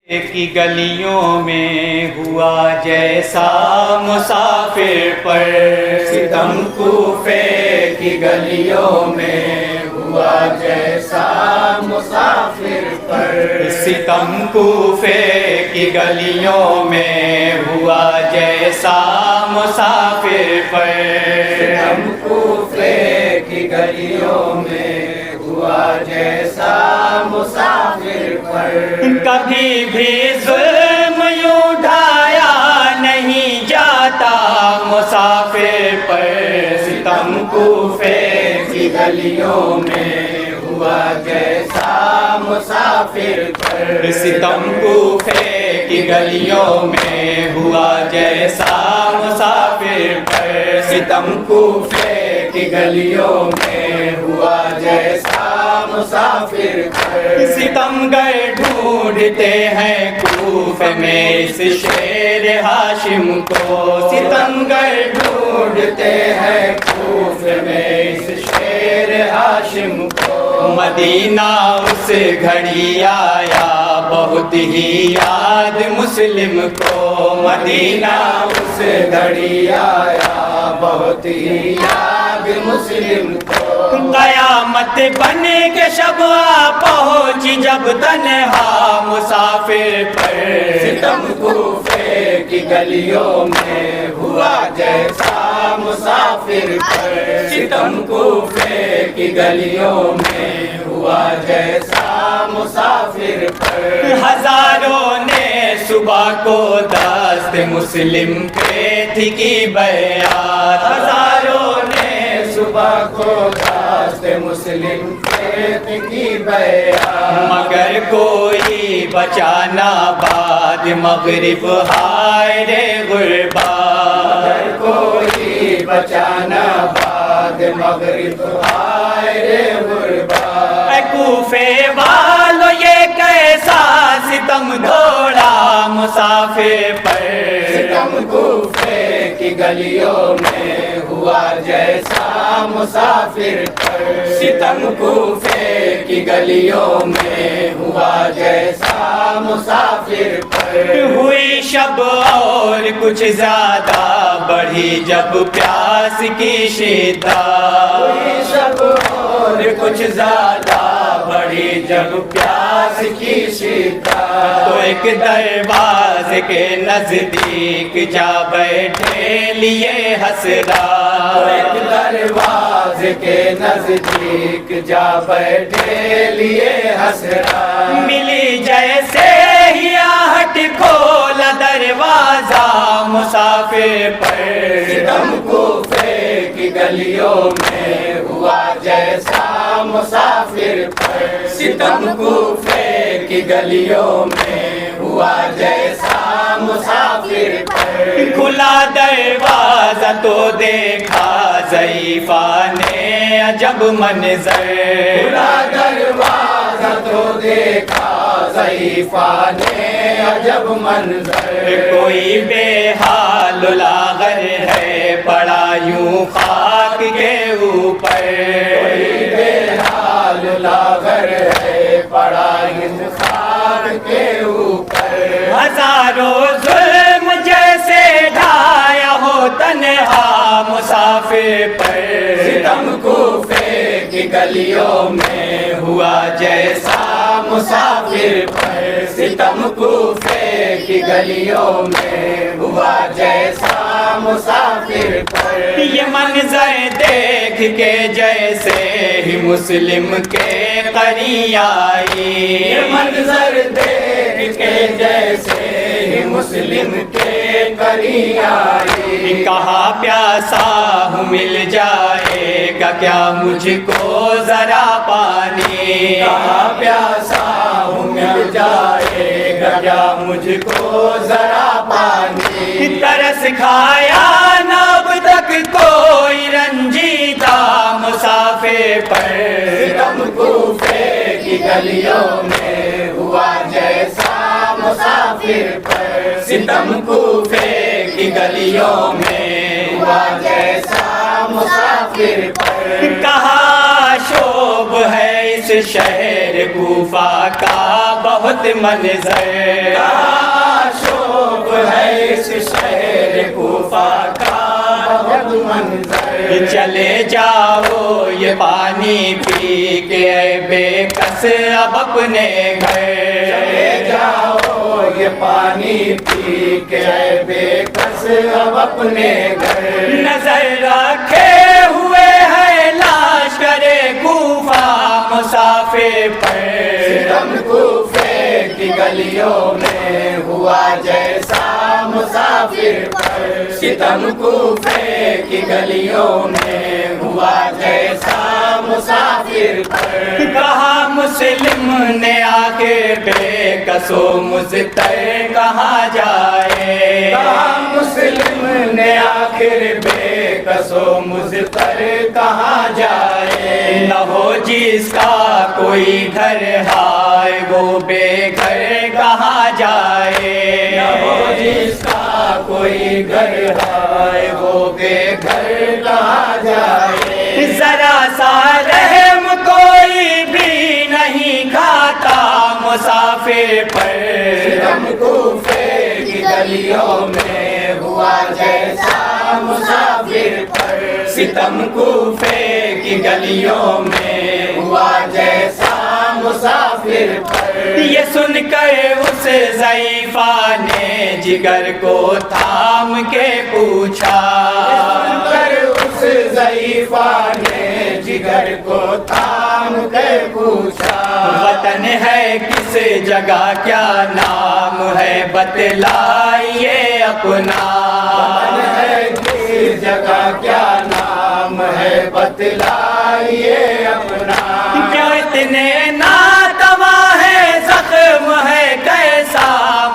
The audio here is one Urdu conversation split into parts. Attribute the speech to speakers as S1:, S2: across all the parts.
S1: کی گلیوں میں ہوا جیسا مسافر پر ستم، کوفے کی گلیوں میں ہوا جیسا مسافر پر ستم، کوفے کی گلیوں میں ہوا جیسا مسافر پر ستم، کوفے کی گلیوں میں ہوا جیسا مسافر پر کبھی بھی ظلم یوں ڈھایا نہیں جاتا مسافر پر ستم، کوفے کی گلیوں میں ہوا جیسا مسافر پر ستم، کوفے کی گلیوں میں ہوا جیسا مسافر پر ستم، کوفے کی گلیوں میں ہوا جیسا مسافر پر ستم گر ڈھونڈتے ہیں کوفے میں اس شیر ہاشم کو ستم گر ڈھونڈتے ہیں کوفے میں اس شیر ہاشم کو مدینہ اس گھڑی آیا بہت ہی یاد مسلم کو مدینہ اس گھڑی آیا بہت ہی یاد مسلم کو قیامت بن کے شب آ پہنچی جب تنہا مسافر پر ستم، کوفے کی گلیوں میں ہوا جیسا مسافر پر ستم، کوفے کی گلیوں میں ہوا جیسا مسافر پر ہزاروں نے صبح کو دست مسلم پہ تھی کی بیعت ہزاروں نے صبح کو دست مسلم پہ تھی کی بیعت مگر کوئی بچانا بعد مغرب ہائے رے غربا مگر کوئی بچانا بعد مغرب ہائے رے غربا اے کوفے والو یہ کیسا ستم ڈھوڑا مسافر پر ستم، کوفے کی گلیوں میں ہوا جیسا مسافر پر ستم، کوفے کی گلیوں میں ہوا جیسا مسافر پر ہوئی شب اور کچھ زیادہ بڑھی جب پیاس کی شدت ہوئی شب اور کچھ زیادہ بڑھی جب پیاس کی شدت تو ایک دروازے کے نزدیک جا بیٹھے لیے حسرات تو ایک دروازے کے نزدیک جا بیٹھے لیے حسرات ملی جیسے ہی آہٹ کھولا دروازہ مسافر پر ستم، کوفے کی گلیوں میں ہوا جیسا مسافر پر ستم، کوفے کی گلیوں میں ہوا جیسا مسافر پر کھلا دروازہ تو دیکھا ضعیفہ نے عجب منظر کھلا دروازہ تو دیکھا ضعیفہ نے عجب منظر کوئی بے حال لاغر ہے پڑا یوں خاک کے اوپر کوئی بے حال لاغر ہے پڑا یوں خاک کے اوپر ہزاروں ظلم جیسے ڈھایا ہو تنہا مسافر پر ستم، کوفے کی گلیوں میں ہوا جیسا مسافر پر ستم، کوفے کی گلیوں میں ہوا جیسا مسافر پر یہ منظر دیکھ کے جیسے ہی مسلم کے قری آئی یہ منظر دیکھ کے جیسے ہی مسلم کے قری آئی کہا پیاسا ہوں مل جائے گا کیا مجھ کو ذرا پانی کہا پیاسا ہوں مل جائے گا کیا مجھ کو ذرا پانی ترس کھایا نہ اب تک کوئی رنجیدہ مسافر پر ستم، کوفے کی گلیوں میں ہوا جیسا مسافر پر ستم، کوفے کی گلیوں میں ہوا جیسا مسافر پر کہاں شوب ہے اس اس شہر کوفہ کا بہت منظر، شوق ہے اس شہر کوفہ کا بہت منظر، چلے جاؤ یہ پانی پی کے اے بے کس اب اپنے گھر، چلے جاؤ یہ پانی پی کے اے بے کس اب اپنے گھر، نظر رکھے ہوئے ہے لشکر کوفہ مسافر پر، ستم کوفے کی گلیوں میں ہوا جیسا مسافر پر، ستم کوفے کی گلیوں میں ہوا جیسا مسافر پر، کہا مسلم نے آخر بے کس و مضطر کہاں جائے، کہا مسلم نے آخر بے کس و مضطر کہاں جائے، نہ ہو جس کا کوئی گھر ہے وہ بے گھر کہاں جائے، نہ ہو جس کا کوئی گھر ہے وہ بے گھر کہاں جائے، ذرا سا رحم کوئی بھی نہیں کھاتا مسافر پر، ستم کوفے کی گلیوں میں ہوا جیسا مسافر پر، ستم کوفے کی گلیوں میں ہوا جیسا مسافر پر، یہ سن کر اس ضعیفہ نے جگر کو تھام کے پوچھا، سن کر اس ضعیفہ نے جگر کو تھام کے پوچھا، وطن ہے کس جگہ کیا نام ہے بتلائیے اپنا، وطن ہے کس جگہ کیا نام ہے بتلائیے اپنا، کیوں اتنے ناتوا ہے زخم ہے کیسا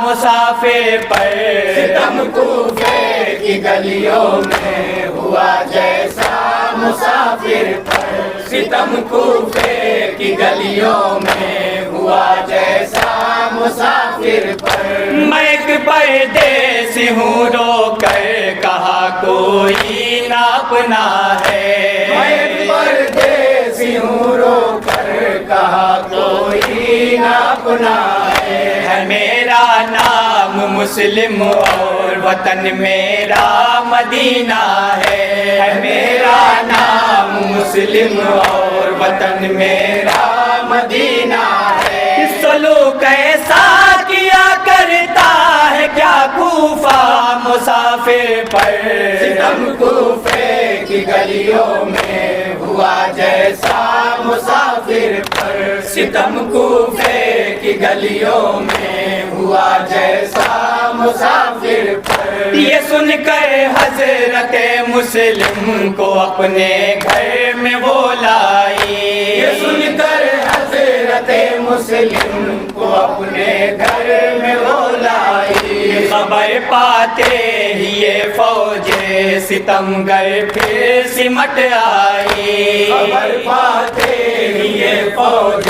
S1: مسافر پر، ستم کوفے کی گلیوں میں ہوا جیسا مسافر پر، ستم کوفے کی گلیوں میں ہوا جیسا مسافر پر، میں ایک پردیسی ہوں رو کر کہا کوئی نہ اپنا ہے، میں ایک پردیسی ہوں رو کر کہا کوئی نہ اپنا ہے، میرا نام مسلم اور وطن میرا مدینہ ہے، میرا نام مسلم اور وطن میرا مدینہ ہے، سلوک ایسا کیا کرتا ہے کیا کوفہ مسافر پر، ستم کوفے کی گلیوں میں ہوا جیسا مسافر پر، ستم کوفے کی گلیوں میں ہوا جیسا مسافر پر، یہ سن کر حضرت مسلم کو اپنے گھر میں وہ لائی، یہ سن کر حضرت مسلم کو اپنے گھر میں وہ لائی، خبر پاتے ہی یہ فوج ستمگر پھر سمٹ آئی، خبر پاتے ہی یہ فوج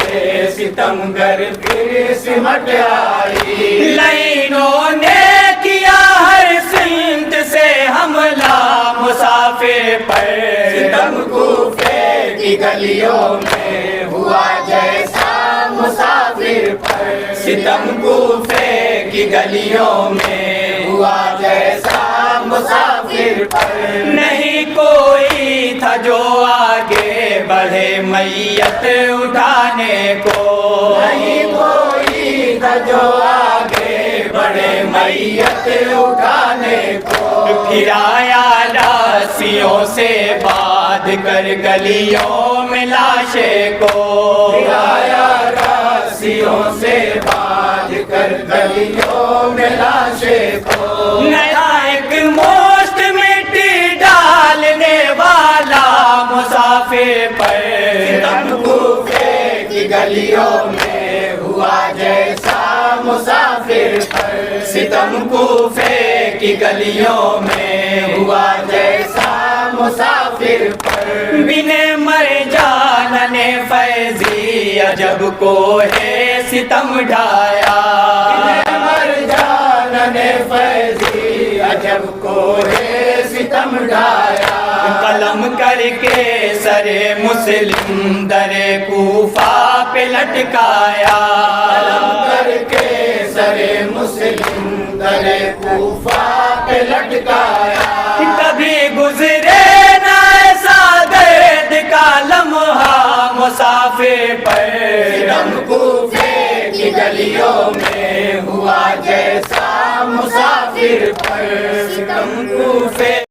S1: ستمگر پھر سمٹ آئی، لائنوں نے کیا ہر سمت سے حملہ مسافر پر، ستم کوفے کی گلیوں میں ہوا جیسا مسافر پر، ستم کوفے کی گلیوں میں ہوا جیسا مسافر پر، نہیں کوئی تھا جو آگے بڑھے میت اٹھانے کو، نہیں کوئی تھا جو آگے بڑھے میت اٹھانے کو، پھر آیا راسیوں سے باندھ کر گلیوں میں لاشیں کو، پھر آیا راسیوں سے باندھ کر گلیوں میں لاشیں کو، نیا ایک مشت مٹی ڈالنے والا مسافر پر، ستم کوفے کی گلیوں میں ہوا جیسا مسافر پر، ستم کوفے کی گلیوں میں ہوا جیسا مسافر پر، بنے مر جاننے فیضی عجب کو ہے ستم ڈھایا، بنے مر جاننے فیضی عجب کو ہے ستم ڈھایا، قلم قلم کر کے سر مسلم در کوفہ پہ لٹکایا، قلم کر کے سر مسلم در کوفہ پہ لٹکایا، کبھی گزرے نہ ایسا درد کا لمحہ مسافر پر، ستم کوفے کی گلیوں میں ہوا جیسا مسافر پر، ستم کوفے